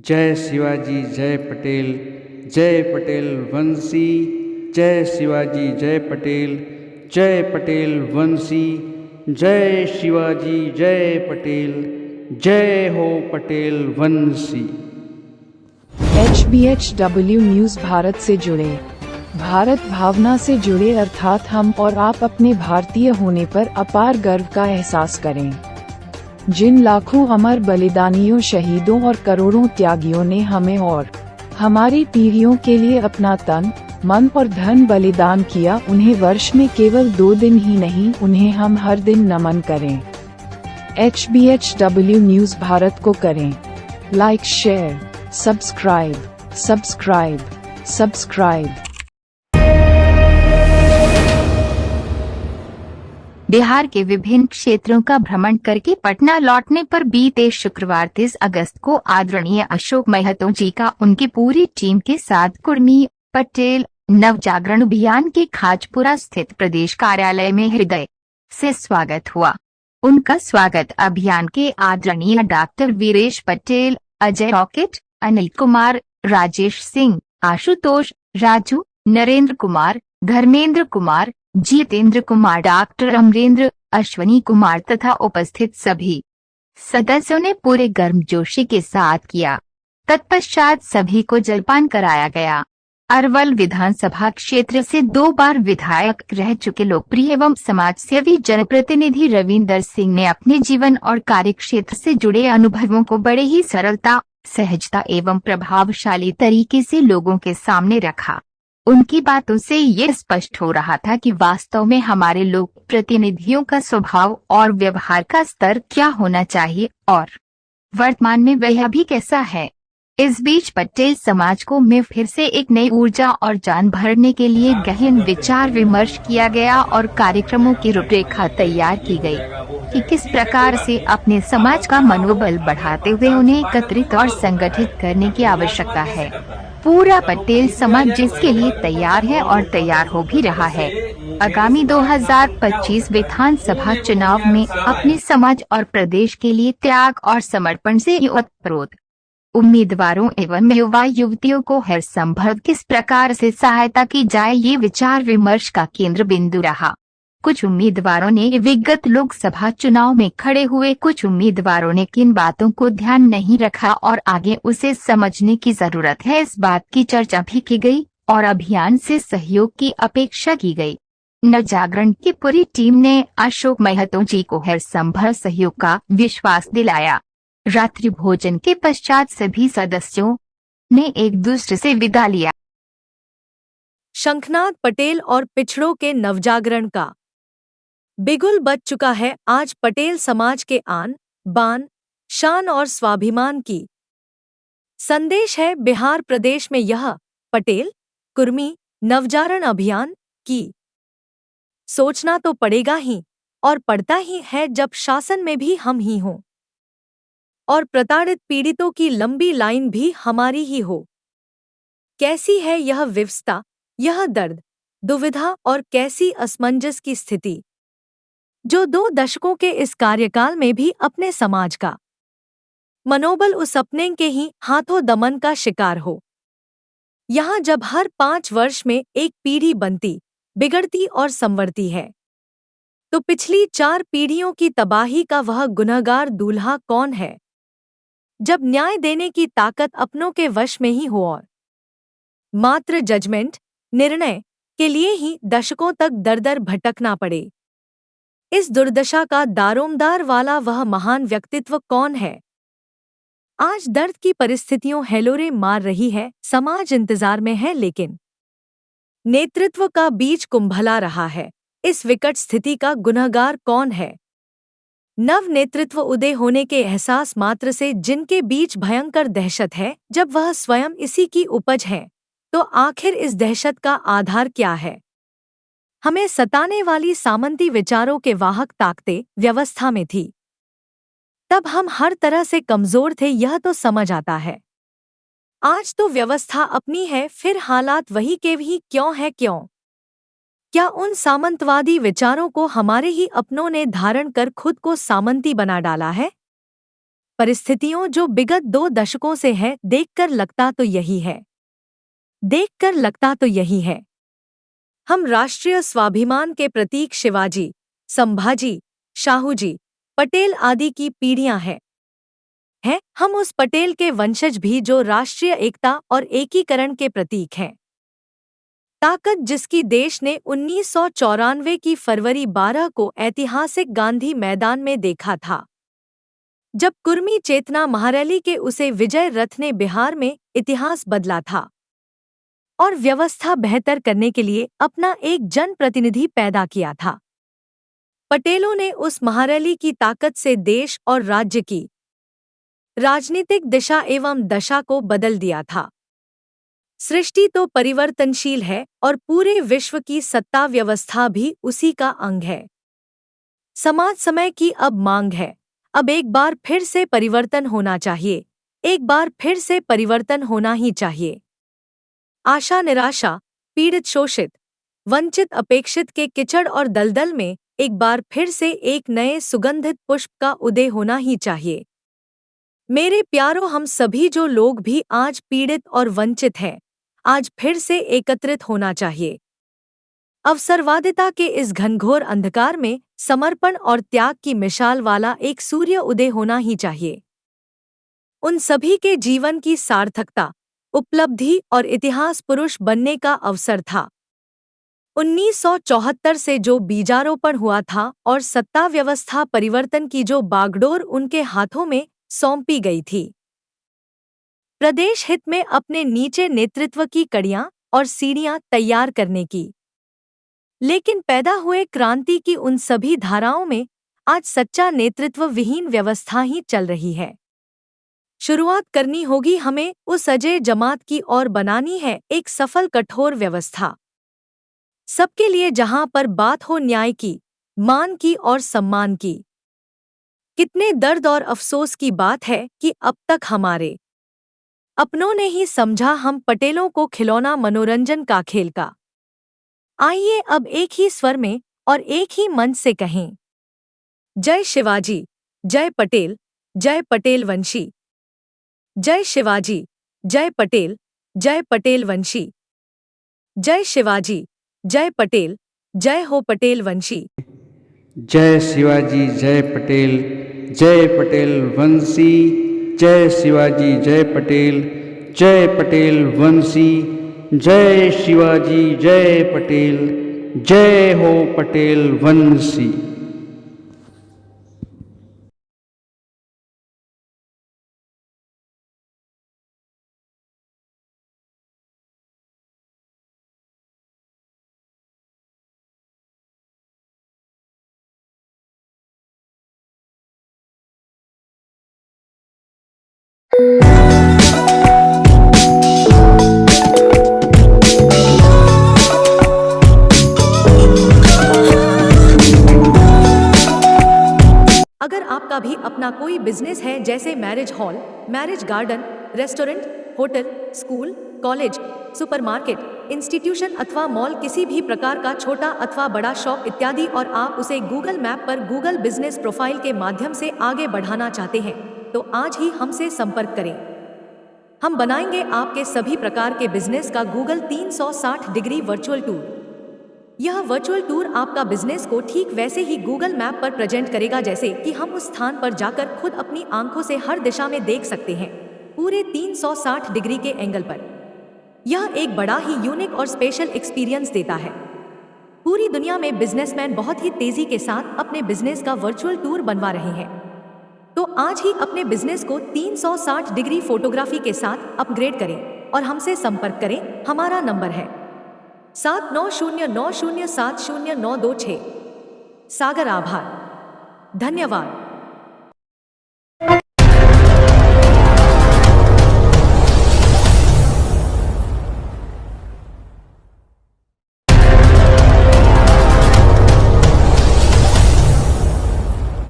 जय शिवाजी जय पटेल वंशी। जय शिवाजी जय पटेल वंशी। जय शिवाजी जय पटेल, जय हो पटेल वंशी। HBHW न्यूज़ भारत से जुड़े, भारत भावना से जुड़े, अर्थात हम और आप अपने भारतीय होने पर अपार गर्व का एहसास करें। जिन लाखों अमर बलिदानियों, शहीदों और करोड़ों त्यागियों ने हमें और हमारी पीढ़ियों के लिए अपना तन, मन और धन बलिदान किया, उन्हें वर्ष में केवल 2 दिन ही नहीं, उन्हें हम हर दिन नमन करें। HBHW न्यूज़ भारत को करें लाइक, शेयर, सब्सक्राइब। बिहार के विभिन्न क्षेत्रों का भ्रमण करके पटना लौटने पर बीते शुक्रवार 30 अगस्त को आदरणीय अशोक महतो जी का उनकी पूरी टीम के साथ कुर्मी पटेल नवजागरण अभियान के खाजपुरा स्थित प्रदेश कार्यालय में हृदय से स्वागत हुआ। उनका स्वागत अभियान के आदरणीय doctor Viresh Patel, Ajay Rocket, Anil Kumar, Rajesh Singh, Ashutosh, Raju, Narendra Kumar, Dharmendra Kumar, Jitendra Kumar, doctor Amarendra, Ashwani Kumar तथा उपस्थित सभी सदस्यों ने पूरे गर्मजोशी के साथ किया। तत्पश्चात सभी को जलपान कराया गया। अरवल विधानसभा क्षेत्र से 2 बार विधायक रह चुके लोकप्रिय एवं समाजसेवी जनप्रतिनिधि रविंदर सिंह ने अपने जीवन और कार्यक्षेत्र से जुड़े अनुभवों को बड़े ही सरलता, सहजता एवं प्रभावशाली तरीके से लोगों के सामने रखा। उनकी बातों से ये स्पष्ट हो रहा था कि वास्तव में हमारे लोक प्रतिनिधियों का स्वभाव और व्यवहार का स्तर क्या होना चाहिए और वर्तमान में वह भी कैसा है। इस बीच पटेल समाज को में फिर से एक नई ऊर्जा और जान भरने के लिए गहन विचार विमर्श किया गया और कार्यक्रमों की रूपरेखा तैयार की गई कि किस प्रकार से अपने समाज का मनोबल बढ़ाते हुए उन्हें एकत्रित और संगठित करने की आवश्यकता है। पूरा पटेल समाज जिसके लिए तैयार है और तैयार हो भी रहा है। आगामी 2025 विधानसभा चुनाव में अपने समाज और प्रदेश के लिए त्याग और समर्पण से युवक उम्मीदवारों एवं युवा युवतियों को हर संभव किस प्रकार से सहायता की जाए, ये विचार विमर्श का केंद्र बिंदु रहा। कुछ उम्मीदवारों ने विगत लोकसभा चुनाव में खड़े हुए, कुछ उम्मीदवारों ने किन बातों को ध्यान नहीं रखा और आगे उसे समझने की जरूरत है, इस बात की चर्चा भी की गई और अभियान से सहयोग की अपेक्षा की गई। नवजागरण की पूरी टीम ने अशोक महतो जी को हर संभव सहयोग का विश्वास दिलाया। रात्रि भोजन के पश्चात सभी सदस्यों ने एक दूसरे से विदा लिया। शंखनाद पटेल और पिछड़ों के नवजागरण का बिगुल बज चुका है आज पटेल समाज के आन बान, शान और स्वाभिमान की। संदेश है बिहार प्रदेश में यह पटेल कुर्मी नवजागरण अभियान की। सोचना तो पड़ेगा ही और पड़ता ही है जब शासन में भी हम ही हों और प्रताड़ित पीड़ितों की लंबी लाइन भी हमारी ही हो। कैसी है यह विवशता, यह दर्द, दुविधा और कैसी असमंजस की स्थिति जो 2 दशकों के इस कार्यकाल में भी अपने समाज का मनोबल उस अपने के ही हाथों दमन का शिकार हो। यहाँ जब हर 5 वर्ष में एक पीढ़ी बनती, बिगड़ती और संवरती है, तो पिछली 4 पीढ़ियों की तबाही का वह गुनहगार दूल्हा कौन है? जब न्याय देने की ताकत अपनों के वश में ही हो और मात्र जजमेंट, निर्णय के लिए ही दशकों तक दर-दर भटकना पड़े। इस दुर्दशा का दारोमदार वाला वह महान व्यक्तित्व कौन है? आज दर्द की परिस्थितियों हेलोरे मार रही है, समाज इंतजार में है, लेकिन नेतृत्व का बीज कुंभला रहा है। इस विकट स्थिति का गुनहगार कौन है? नव नेतृत्व उदय होने के एहसास मात्र से जिनके बीच भयंकर दहशत है, जब वह स्वयं इसी की उपज है, तो आखिर इस दहशत का आधार क्या है? हमें सताने वाली सामंती विचारों के वाहक ताकतें व्यवस्था में थी, तब हम हर तरह से कमजोर थे, यह तो समझ आता है। आज तो व्यवस्था अपनी है, फिर हालात वही के वही क्यों है? क्यों? क्या उन सामंतवादी विचारों को हमारे ही अपनों ने धारण कर खुद को सामंती बना डाला है? परिस्थितियों जो विगत 2 दशकों से है, देखकर लगता तो यही है। हम राष्ट्रीय स्वाभिमान के प्रतीक शिवाजी, संभाजी, शाहूजी, पटेल आदि की पीढ़ियां हैं। हम उस पटेल के वंशज भी जो राष्ट्रीय एकता और एकीकरण के प्रतीक हैं। ताकत जिसकी देश ने 1994 की फरवरी 12 को ऐतिहासिक गांधी मैदान में देखा था, जब कुर्मी चेतना महारैली के उसे विजय रथ ने बिहार में इतिहास बदला था और व्यवस्था बेहतर करने के लिए अपना एक जनप्रतिनिधि पैदा किया था। पटेलों ने उस महारैली की ताकत से देश और राज्य की राजनीतिक दिशा एवं दशा को बदल दिया था। सृष्टि तो परिवर्तनशील है और पूरे विश्व की सत्ता व्यवस्था भी उसी का अंग है। समाज समय की अब मांग है, अब एक बार फिर से परिवर्तन होना चाहिए, एक बार फिर से परिवर्तन होना ही चाहिए। आशा निराशा, पीड़ित शोषित, वंचित अपेक्षित के किचड़ और दलदल में एक बार फिर से एक नए सुगंधित पुष्प का उदय होना ही चाहिए। मेरे प्यारों, हम सभी जो लोग भी आज पीड़ित और वंचित हैं, आज फिर से एकत्रित होना चाहिए। अवसरवादिता के इस घनघोर अंधकार में समर्पण और त्याग की मिसाल वाला एक सूर्य उदय होना ही चाहिए। उन सभी के जीवन की सार्थकता, उपलब्धि और इतिहास पुरुष बनने का अवसर था। 1974 से जो बीजारोपण हुआ था और सत्ता व्यवस्था परिवर्तन की जो बागडोर उनके हाथों में सौंपी गई थी, प्रदेश हित में अपने नीचे नेतृत्व की कड़ियां और सीढ़ियां तैयार करने की, लेकिन पैदा हुए क्रांति की उन सभी धाराओं में आज सच्चा नेतृत्व विहीन व्यवस्था ही चल रही है। शुरुआत करनी होगी हमें उस अजय जमात की और बनानी है एक सफल कठोर व्यवस्था, सबके लिए, जहां पर बात हो न्याय की, मान की और सम्मान की। कितने दर्द और अफसोस की बात है कि अब तक हमारे अपनों ने ही समझा हम पटेलों को खिलौना मनोरंजन का खेल का। आइए अब एक ही स्वर में और एक ही मंच से कहें, जय शिवाजी, जय पटेल वंशी। जय शिवाजी, जय पटेल वंशी। जय शिवाजी, जय पटेल, जय हो पटेल वंशी। जय शिवाजी, जय पटेल वंशी। जय शिवाजी, जय पटेल वंशी। जय शिवाजी, जय पटेल, जय हो पटेल वंशी। अगर आपका भी अपना कोई बिजनेस है, जैसे marriage hall, marriage garden, restaurant, hotel, school, college, supermarket, institution अथवा मॉल, किसी भी प्रकार का छोटा अथवा बड़ा शॉप इत्यादि, और आप उसे गूगल मैप पर गूगल बिजनेस प्रोफाइल के माध्यम से आगे बढ़ाना चाहते हैं, तो आज ही हमसे संपर्क करें। हम बनाएंगे आपके सभी प्रकार के बिजनेस का गूगल 360 डिग्री वर्चुअल टूर। यह वर्चुअल टूर आपका बिजनेस को ठीक वैसे ही गूगल मैप पर प्रेजेंट करेगा जैसे कि हम उस स्थान पर जाकर खुद अपनी आंखों से हर दिशा में देख सकते हैं, पूरे 360 डिग्री के एंगल पर। यह एक बड़ा ही यूनिक और स्पेशल एक्सपीरियंस देता है। पूरी दुनिया में बिजनेसमैन बहुत ही तेजी के साथ अपने बिजनेस का वर्चुअल टूर बनवा रहे हैं, तो आज ही अपने बिजनेस को 360 डिग्री फोटोग्राफी के साथ अपग्रेड करें और हमसे संपर्क करें। हमारा नंबर है 7909070926। सागर आभार, धन्यवाद।